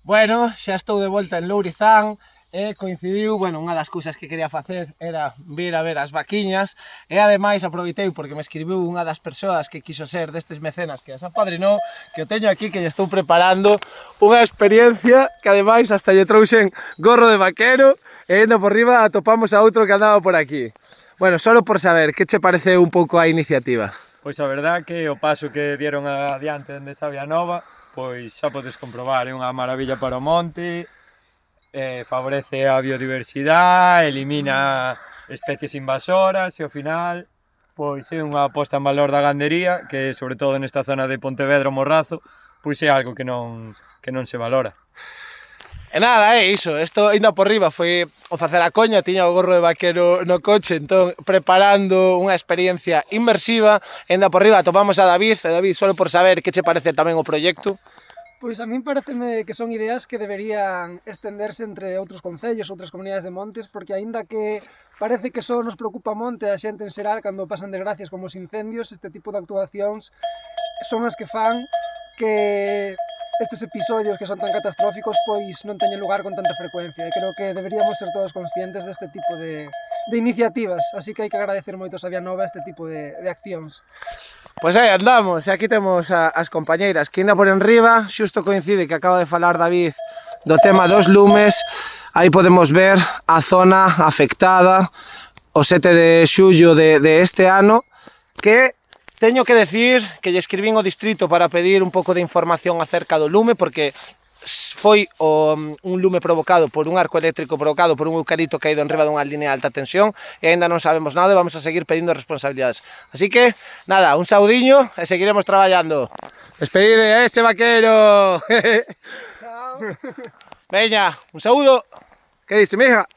Bueno, xa estou de volta en Lourizán e coincidiu, bueno, unha das cousas que quería facer era vir a ver as vaquiñas e ademais aproveitei porque me escribiu unha das persoas que quiso ser destes mecenas que as apadrinou, que o teño aquí, que lle estou preparando unha experiencia que ademais hasta lle trouxen gorro de vaquero e indo por riba atopamos a outro que andaba por aquí. Bueno, solo por saber, que che parece un pouco a iniciativa? Pois a verdad que o paso que dieron adiante dende Sabia Nova, pois xa podes comprobar, é unha maravilla para o monte, favorece a biodiversidade, elimina especies invasoras e ao final pois é unha aposta en valor da gandería que sobre todo nesta zona de Pontevedra o Morrazo pois é algo que non se valora. E nada, é iso, isto ainda por riba foi o facer a coña, tiña o gorro de vaquero no coche, entón preparando unha experiencia inmersiva, ainda por riba atopamos a David, e David, solo por saber que che parece tamén o proxecto. Pois a min pareceme que son ideas que deberían estenderse entre outros concellos, outras comunidades de montes, porque aínda que parece que só nos preocupa a monte a xente en xeral cando pasan desgracias como os incendios, este tipo de actuacións son as que fan que estes episodios que son tan catastróficos pois non teñen lugar con tanta frecuencia e creo que deberíamos ser todos conscientes deste tipo de iniciativas, así que hai que agradecer moito a Sabia Nova este tipo de accións. Pois aí andamos, e aquí temos as compañeiras que ainda por enriba, xusto coincide que acaba de falar David do tema dos lumes, aí podemos ver a zona afectada o 7 de xullo de este ano, que teño que decir que lle escribín ao distrito para pedir un pouco de información acerca do lume, porque foi un lume provocado por un arco eléctrico provocado por un eucalipto caído enriba dunha línea de alta tensión e ainda non sabemos nada e vamos a seguir pedindo responsabilidades. Así que, nada, un saudiño e seguiremos traballando. Despedide a ese vaquero. Chao. Veña, un saúdo. Que dice, mija?